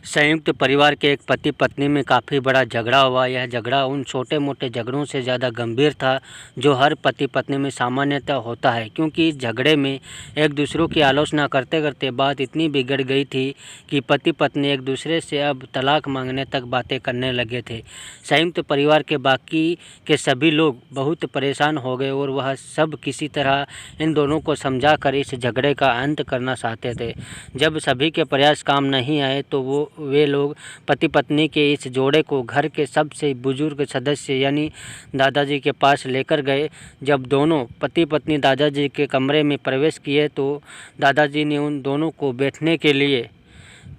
संयुक्त परिवार के एक पति पत्नी में काफ़ी बड़ा झगड़ा हुआ। यह झगड़ा उन छोटे मोटे झगड़ों से ज़्यादा गंभीर था जो हर पति पत्नी में सामान्यतः होता है, क्योंकि इस झगड़े में एक दूसरों की आलोचना करते करते बात इतनी बिगड़ गई थी कि पति पत्नी एक दूसरे से अब तलाक मांगने तक बातें करने लगे थे। संयुक्त परिवार के बाकी के सभी लोग बहुत परेशान हो गए और वह सब किसी तरह इन दोनों को समझाकर इस झगड़े का अंत करना चाहते थे। जब सभी के प्रयास काम नहीं आए तो वे लोग पति पत्नी के इस जोड़े को घर के सबसे बुजुर्ग सदस्य यानी दादाजी के पास लेकर गए। जब दोनों पति पत्नी दादाजी के कमरे में प्रवेश किए तो दादाजी ने उन दोनों को बैठने के लिए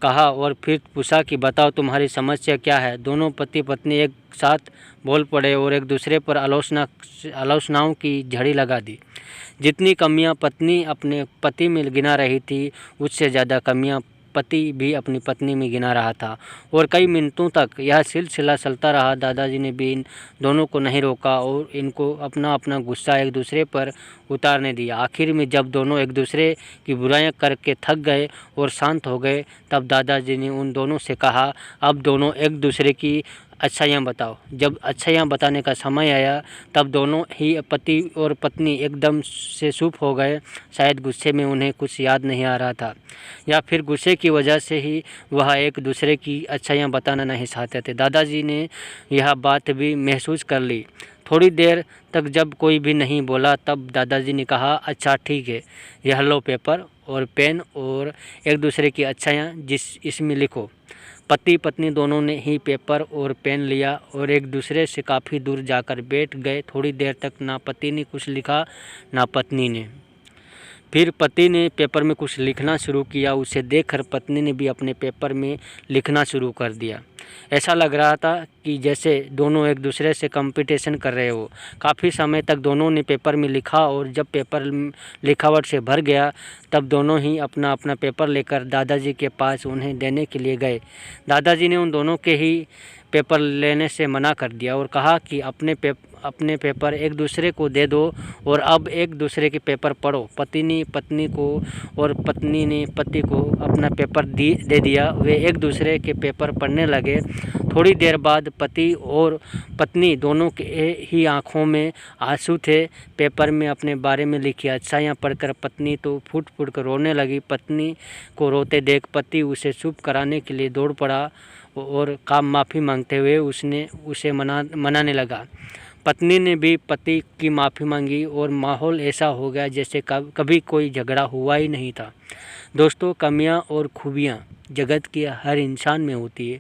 कहा और फिर पूछा कि बताओ तुम्हारी समस्या क्या है। दोनों पति पत्नी एक साथ बोल पड़े और एक दूसरे पर आलोचनाओं की झड़ी लगा दी। जितनी कमियां पत्नी अपने पति में गिना रही थी, उससे ज़्यादा कमियां पति भी अपनी पत्नी में गिना रहा था और कई मिनटों तक यह सिलसिला चलता रहा। दादाजी ने भी इन दोनों को नहीं रोका और इनको अपना अपना गुस्सा एक दूसरे पर उतारने दिया। आखिर में जब दोनों एक दूसरे की बुराइयां करके थक गए और शांत हो गए, तब दादाजी ने उन दोनों से कहा, अब दोनों एक दूसरे की अच्छाइयाँ बताओ। जब अच्छाइयाँ बताने का समय आया तब दोनों ही पति और पत्नी एकदम से चुप हो गए। शायद गुस्से में उन्हें कुछ याद नहीं आ रहा था या फिर गुस्से की वजह से ही वह एक दूसरे की अच्छाइयाँ बताना नहीं चाहते थे। दादाजी ने यह बात भी महसूस कर ली। थोड़ी देर तक जब कोई भी नहीं बोला तब दादाजी ने कहा, अच्छा ठीक है, यह लो पेपर और पेन और एक दूसरे की अच्छाइयाँ इसमें लिखो। पति पत्नी दोनों ने ही पेपर और पेन लिया और एक दूसरे से काफ़ी दूर जाकर बैठ गए। थोड़ी देर तक ना पति ने कुछ लिखा ना पत्नी ने। फिर पति ने पेपर में कुछ लिखना शुरू किया। उसे देखकर पत्नी ने भी अपने पेपर में लिखना शुरू कर दिया। ऐसा लग रहा था कि जैसे दोनों एक दूसरे से कंपटीशन कर रहे हो। काफ़ी समय तक दोनों ने पेपर में लिखा और जब पेपर लिखावट से भर गया तब दोनों ही अपना अपना पेपर लेकर दादाजी के पास उन्हें देने के लिए गए। दादाजी ने उन दोनों के ही पेपर लेने से मना कर दिया और कहा कि अपने पेपर एक दूसरे को दे दो और अब एक दूसरे के पेपर पढ़ो। पति ने पत्नी को और पत्नी ने पति को अपना पेपर दे दिया। वे एक दूसरे के पेपर पढ़ने लगे। थोड़ी देर बाद पति और पत्नी दोनों के ही आंखों में आंसू थे। पेपर में अपने बारे में लिखी अच्छाइयाँ पढ़कर पत्नी तो फूट फूट कर रोने लगी। पत्नी को रोते देख पति उसे चुप कराने के लिए दौड़ पड़ा और माफ़ी मांगते हुए उसे मनाने लगा। पत्नी ने भी पति की माफ़ी मांगी और माहौल ऐसा हो गया जैसे कभी कोई झगड़ा हुआ ही नहीं था। दोस्तों, कमियां और खूबियां जगत के हर इंसान में होती है।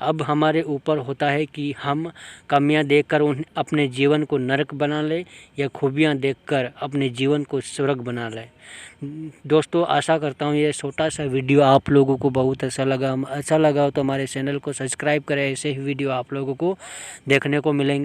अब हमारे ऊपर होता है कि हम कमियां देखकर अपने जीवन को नरक बना लें या खूबियां देखकर अपने जीवन को स्वर्ग बना लें। दोस्तों, आशा करता हूँ ये छोटा सा वीडियो आप लोगों को बहुत अच्छा लगा हो तो हमारे चैनल को सब्सक्राइब करें। ऐसे ही वीडियो आप लोगों को देखने को मिलेंगे।